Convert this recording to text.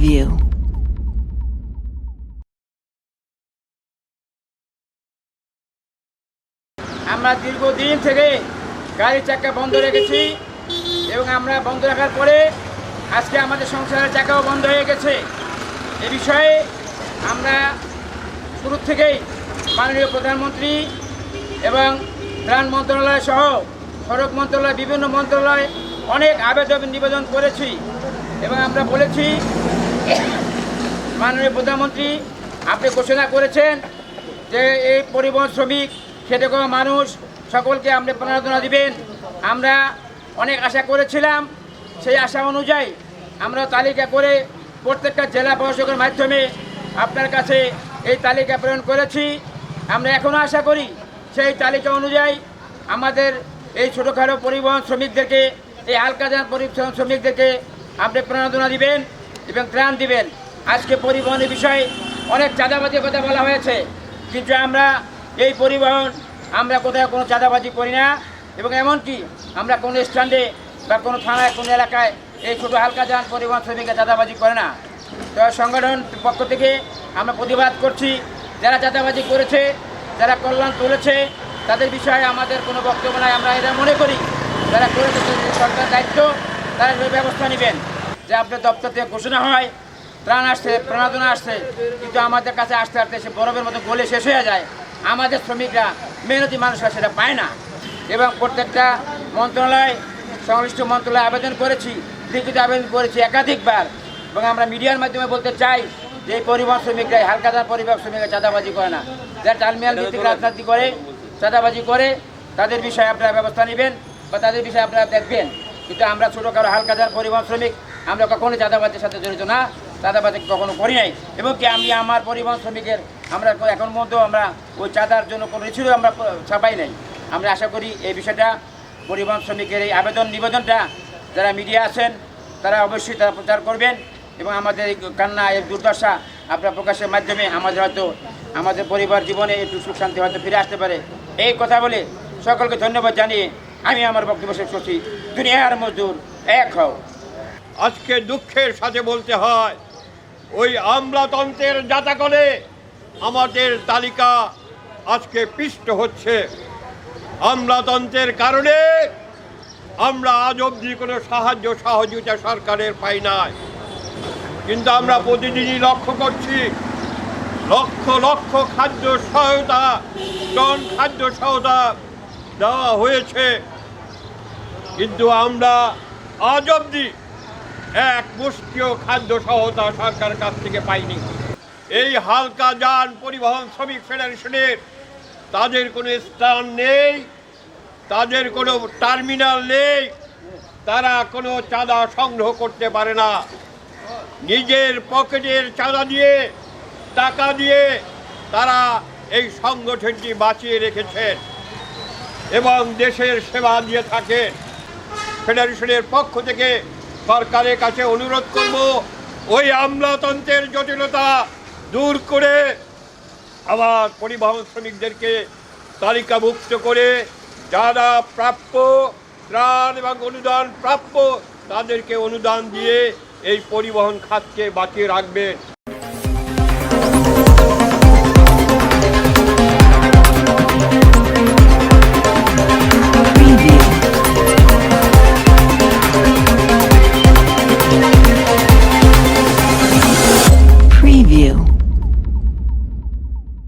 Review. আমরা দীর্ঘদিন থেকে গাড়ির চাকা বন্ধ রেখেছি এবং আমরা বন্ধ রাখার পরে আজকে আমাদের সংসারের চাকাও বন্ধ হয়ে গেছে। এ বিষয়ে আমরা শুরু থেকেই মাননীয় প্রধানমন্ত্রী এবং ত্রাণ মন্ত্রণালয় সহ সড়ক মন্ত্রণালয় বিভিন্ন মন্ত্রণালয় অনেক আবেদন নিবেদন করেছি এবং আমরা বলেছি মাননীয় প্রধানমন্ত্রী আপনি ঘোষণা করেছেন যে এই পরিবহন শ্রমিক খেটে খাওয়া মানুষ সকলকে আপনি প্রণোদনা দিবেন। আমরা অনেক আশা করেছিলাম, সেই আশা অনুযায়ী আমরা তালিকা করে প্রত্যেকটা জেলা প্রশাসকের মাধ্যমে আপনার কাছে এই তালিকা প্রেরণ করেছি। আমরা এখনও আশা করি সেই তালিকা অনুযায়ী আমাদের এই ছোটোখাটো পরিবহন শ্রমিকদেরকে, এই হালকাযান পরিবহন শ্রমিকদেরকে আপনি প্রণোদনা দিবেন এবং ত্রাণ দিবেন। আজকে পরিবহনের বিষয়ে অনেক চাঁদাবাজির কথা বলা হয়েছে, কিন্তু আমরা এই পরিবহন আমরা কোথাও কোনো চাঁদাবাজি করি না এবং এমনকি আমরা কোনো স্ট্যান্ডে বা কোনো থানায় কোনো এলাকায় এই ছোটো হালকাযান পরিবহন শ্রমিকরা চাঁদাবাজি করে না। তো সংগঠন পক্ষ থেকে আমরা প্রতিবাদ করছি, যারা চাঁদাবাজি করেছে, যারা কল্যাণ তুলেছে তাদের বিষয়ে আমাদের কোনো বক্তব্য নাই। আমরা এটা মনে করি যারা করেছে সরকার দায়িত্ব, তারা সেই ব্যবস্থা নেবেন। যে আপনার দপ্তর থেকে ঘোষণা হয় ত্রাণ আসছে, প্রণোদনা আসছে, কিন্তু আমাদের কাছে আসতে আসতে সে বরফের মতো গলে শেষ হয়ে যায়। আমাদের শ্রমিকরা, মেহনতি মানুষরা সেটা পায় না এবং প্রত্যেকটা মন্ত্রণালয়, সংশ্লিষ্ট মন্ত্রণালয়ে আবেদন করেছি, লিখিত আবেদন করেছি একাধিকবার এবং আমরা মিডিয়ার মাধ্যমে বলতে চাই যে এই পরিবহন শ্রমিকরা, হালকাযান পরিবহন শ্রমিকরা চাঁদাবাজি করে না, যারা টালমিয়াল ভিত্তিক রাজনীতি করে, চাঁদাবাজি করে, তাদের বিষয়ে আপনারা ব্যবস্থা নেবেন বা তাদের বিষয়ে আপনারা দেখবেন। কিন্তু আমরা ছোটোখাটো হালকাযান পরিবহন শ্রমিক আমরা কখনোই চাঁদাবাজির সাথে জড়িত না, চাঁদাবাজি কখনো করি নাই এবং কি আমি আমার পরিবহন শ্রমিকের আমরা এখন মধ্যেও আমরা ওই চাঁদার জন্য কোনো রিসিভ আমরা ছাপাই নাই। আমরা আশা করি এই বিষয়টা পরিবহন শ্রমিকের এই আবেদন নিবেদনটা যারা মিডিয়া আছেন তারা অবশ্যই তারা প্রচার করবেন এবং আমাদের এই কান্না, এই দুর্দশা আপনার প্রকাশের মাধ্যমে আমাদের হয়তো আমাদের পরিবার জীবনে একটু সুখ শান্তি হয়তো ফিরে আসতে পারে। এই কথা বলে সকলকে ধন্যবাদ জানিয়ে আমি আমার বক্তব্য শেষ করছি। দুনিয়ার মজদুর এক হও। আজকে দুঃখের সাথে বলতে হয়, ওই আমলাতন্ত্রের জাতাকলে আমাদের তালিকা আজকে পিষ্ট হচ্ছে। আমলাতন্ত্রের কারণে আমরা আজ অবধি কোনো সাহায্য সহযোগিতা সরকারের পাই নাই, কিন্তু আমরা প্রতিদিনই লক্ষ্য করছি লক্ষ লক্ষ খাদ্য সহায়তা, টন খাদ্য সহায়তা দেওয়া হয়েছে, কিন্তু আমরা আজ অবধি এক মুষ্টিও খাদ্য সহায়তা সরকারের কাছ থেকে পাইনি। এই হালকাযান পরিবহন শ্রমিক ফেডারেশনের তাদের কোনো স্থান নেই, তাদের কোনো টার্মিনাল নেই, তারা কোনো চাঁদা সংগ্রহ করতে পারে না। নিজের পকেটের চাঁদা দিয়ে, টাকা দিয়ে তারা এই সংগঠনটি বাঁচিয়ে রেখেছেন এবং দেশের সেবা দিয়ে থাকেন। ফেডারেশনের পক্ষ থেকে সরকারের কাছে অনুরোধ করব, ওই আমলাতন্ত্রের জটিলতা দূর করে আবার পরিবহন শ্রমিকদেরকে তালিকাভুক্ত করে যারা প্রাপ্য ত্রাণ এবং অনুদান প্রাপ্য তাদেরকে অনুদান দিয়ে এই পরিবহন খাতকে বাঁচিয়ে রাখবেন।